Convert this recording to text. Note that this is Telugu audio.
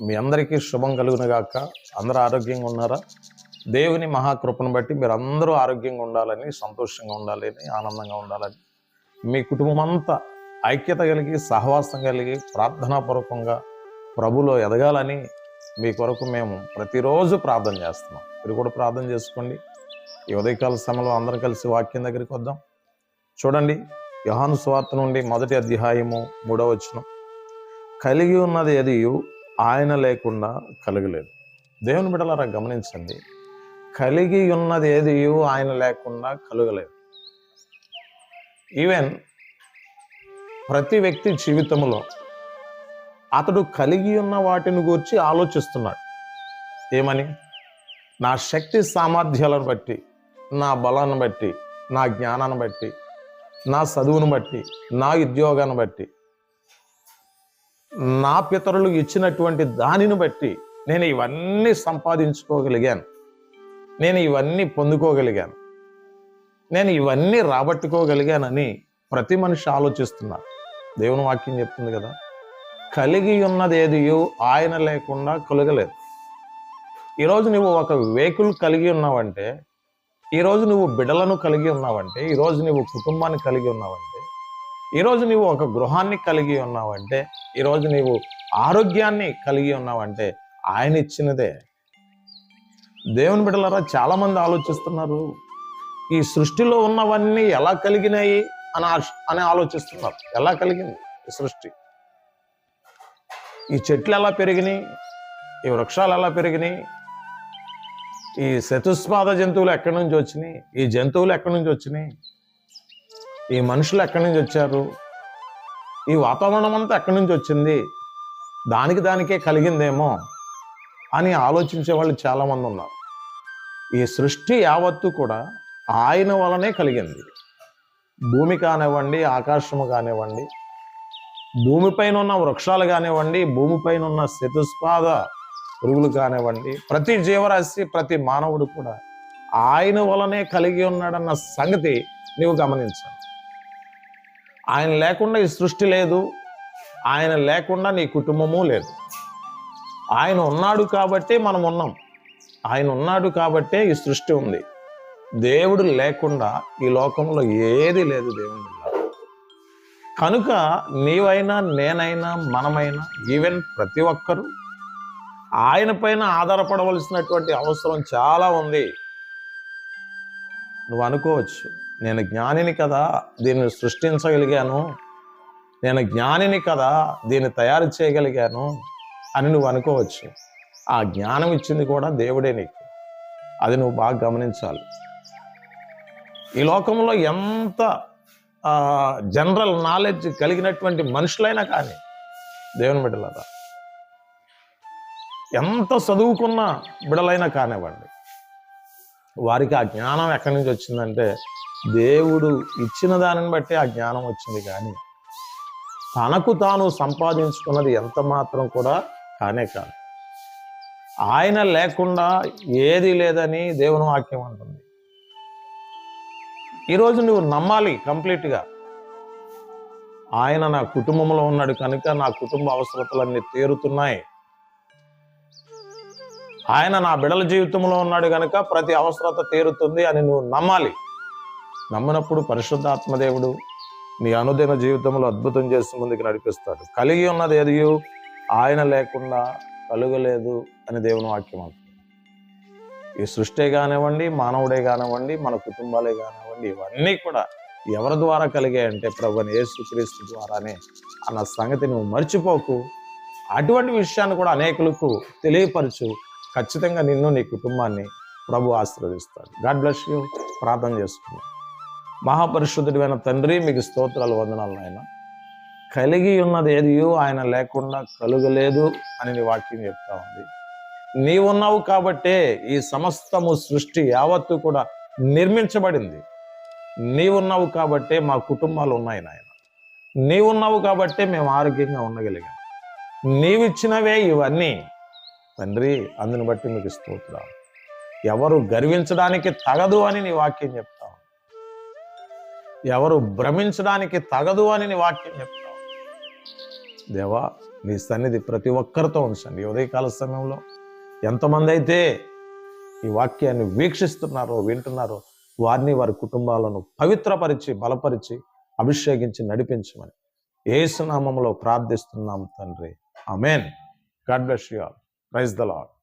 మీ అందరికీ శుభం కలుగునుగాక. అందరూ ఆరోగ్యంగా ఉన్నారా? దేవుని మహాకృపను బట్టి మీరు అందరూ ఆరోగ్యంగా ఉండాలని, సంతోషంగా ఉండాలని, ఆనందంగా ఉండాలని, మీ కుటుంబం అంతా ఐక్యత కలిగి, సహవాసం కలిగి, ప్రార్థనాపూర్వకంగా ప్రభులో ఎదగాలని మీ కొరకు మేము ప్రతిరోజు ప్రార్థన చేస్తున్నాం. మీరు కూడా ప్రార్థన చేసుకోండి. ఈ ఉదయకాల సమయంలో అందరం కలిసి వాక్యం దగ్గరికి వద్దాం. చూడండి, యోహాను సువార్త నుండి 1వ అధ్యాయము 3వ వచనం. కలిగి ఉన్నది ఏది ఆయన లేకుండా కలగలేదు. దేవుని బిడ్డలారా గమనించండి, కలిగి ఉన్నది ఏది ఆయన లేకుండా కలగలేదు. ఈవెన్ ప్రతి వ్యక్తి జీవితంలో అతడు కలిగి ఉన్న వాటిని గురించి ఆలోచిస్తున్నాడు. ఏమని? నా శక్తి సామర్థ్యాలను బట్టి, నా బలాన్ని బట్టి, నా జ్ఞానాన్ని బట్టి, నా చదువును బట్టి, నా ఉద్యోగాన్ని బట్టి, నా పితరులు ఇచ్చినటువంటి దానిని బట్టి నేను ఇవన్నీ సంపాదించుకోగలిగాను, నేను ఇవన్నీ పొందుకోగలిగాను, నేను ఇవన్నీ రాబట్టుకోగలిగానని ప్రతి మనిషి ఆలోచిస్తున్నారు. దేవుని వాక్యం చెప్తుంది కదా, కలిగి ఉన్నది ఏది ఆయన లేకుండా కలగలేదు. ఈరోజు నువ్వు ఒక వెహికల్ కలిగి ఉన్నావంటే, ఈరోజు నువ్వు బిడ్డలను కలిగి ఉన్నావంటే, ఈరోజు నువ్వు కుటుంబాన్ని కలిగి ఉన్నావంటే, ఈరోజు నువ్వు ఒక గృహాన్ని కలిగి ఉన్నావంటే, ఈరోజు నీవు ఆరోగ్యాన్ని కలిగి ఉన్నావంటే ఆయన ఇచ్చినదే. దేవుని బిడ్డలారా చాలా మంది ఆలోచిస్తున్నారు, ఈ సృష్టిలో ఉన్నవన్నీ ఎలా కలిగినాయి అని ఆలోచిస్తున్నారు. ఎలా కలిగింది ఈ సృష్టి? ఈ చెట్లు ఎలా పెరిగినాయి? ఈ వృక్షాలు ఎలా పెరిగినాయి? ఈ చతుస్పాద జంతువులు ఎక్కడి నుంచి వచ్చినాయి? ఈ జంతువులు ఎక్కడి నుంచి వచ్చినాయి? ఈ మనుషులు ఎక్కడి నుంచి వచ్చారు? ఈ వాతావరణం అంతా ఎక్కడి నుంచి వచ్చింది? దానికే కలిగిందేమో అని ఆలోచించే వాళ్ళు చాలామంది ఉన్నారు. ఈ సృష్టి యావత్తు కూడా ఆయన వలనే కలిగింది. భూమి కానివ్వండి, ఆకాశము కానివ్వండి, భూమిపైన ఉన్న వృక్షాలు కానివ్వండి, భూమిపైన ఉన్న చతుస్పాద పురుగులు కానివ్వండి, ప్రతి జీవరాశి, ప్రతి మానవుడు కూడా ఆయన వలనే కలిగి ఉన్నాడన్న సంగతి నీవు గమనించాలి. ఆయన లేకుండా ఈ సృష్టి లేదు, ఆయన లేకుండా నీ కుటుంబము లేదు. ఆయన ఉన్నాడు కాబట్టే మనం ఉన్నాం, ఆయన ఉన్నాడు కాబట్టే ఈ సృష్టి ఉంది. దేవుడు లేకుండా ఈ లోకంలో ఏది లేదు. దేవుని కనుక నీవైనా, నేనైనా, మనమైనా, ఈవెన్ ప్రతి ఒక్కరూ ఆయన పైన ఆధారపడవలసినటువంటి అవసరం చాలా ఉంది. నువ్వు అనుకోవచ్చు, నేను జ్ఞానిని కదా దీన్ని సృష్టించగలిగాను, నేను జ్ఞానిని కదా దీన్ని తయారు చేయగలిగాను అని నువ్వు అనుకోవచ్చు. ఆ జ్ఞానం ఇచ్చింది కూడా దేవుడే నీకు. అది నువ్వు బాగా గమనించాలి. ఈ లోకంలో ఎంత జనరల్ నాలెడ్జ్ కలిగినటువంటి మనుషులైనా కానీ, దేవుని బిడ్డలారా, ఎంత చదువుకున్న బిడ్డలైనా కానివ్వండి, వారికి ఆ జ్ఞానం ఎక్కడి నుంచి వచ్చిందంటే దేవుడు ఇచ్చిన దానిని బట్టి ఆ జ్ఞానం వచ్చింది. కానీ తనకు తాను సంపాదించుకున్నది ఎంత మాత్రం కూడా కానే కాదు. ఆయన లేకుండా ఏది లేదని దేవుని వాక్యం అంటుంది. ఈరోజు నువ్వు నమ్మాలి కంప్లీట్గా, ఆయన నా కుటుంబంలో ఉన్నాడు కనుక నా కుటుంబ అవసరతలన్నీ తీరుతున్నాయి, ఆయన నా బిడ్డల జీవితంలో ఉన్నాడు కనుక ప్రతి అవసరత తీరుతుంది అని నువ్వు నమ్మాలి. నమ్మినప్పుడు పరిశుద్ధాత్మదేవుడు నీ అనుదిన జీవితంలో అద్భుతం చేసి ముందుకు నడిపిస్తాడు. కలిగి ఉన్నది ఏది ఆయన లేకుండా కలుగలేదు అని దేవుని వాక్యం అంటుంది. ఈ సృష్టి కానివ్వండి, మానవుడే కానివ్వండి, మన కుటుంబాలే కానివ్వండి, ఇవన్నీ కూడా ఎవరి ద్వారా కలిగాయంటే ప్రభువైన యేసుక్రీస్తు ద్వారానే అన్న సంగతి నువ్వు మర్చిపోకు. అటువంటి విషయాన్ని కూడా అనేకులకు తెలియపరచు. ఖచ్చితంగా నిన్ను, నీ కుటుంబాన్ని ప్రభు ఆశీర్వదిస్తాడు. God bless you. ప్రార్థన చేసుకున్నాం. మహాపరిశుద్ధుడైన తండ్రి, మీకు స్తోత్రాలు, వందనాలు నాయన. కలిగి ఉన్నది ఏది ఆయన లేకుండా కలుగలేదు అని నీ వాక్యం చెప్తా ఉంది. నీవున్నావు కాబట్టే ఈ సమస్తము సృష్టి యావత్తు కూడా నిర్మించబడింది. నీవున్నావు కాబట్టే మా కుటుంబాలు ఉన్నాయి నాయన. నీవున్నావు కాబట్టే మేము ఆరోగ్యంగా ఉండగలిగాం. నీవిచ్చినవే ఇవన్నీ తండ్రి. అందుని బట్టి మీకు స్తోత్రాలు. ఎవరు గర్వించడానికి తగదు అని నీ వాక్యం చెప్తావు, ఎవరు భ్రమించడానికి తగదు అని నీ వాక్యం చెప్తావు. దేవా, నీ సన్నిధి ప్రతి ఒక్కరితో ఉంచండి. ఈ ఉదయకాల సమయంలో ఎంతమంది అయితే ఈ వాక్యాన్ని వీక్షిస్తున్నారో, వింటున్నారో, వారిని, వారి కుటుంబాలను పవిత్రపరిచి, బలపరిచి, అభిషేకించి నడిపించమని యేసు నామములో ప్రార్థిస్తున్నాం తండ్రి. Amen. God bless you all. Praise the lord.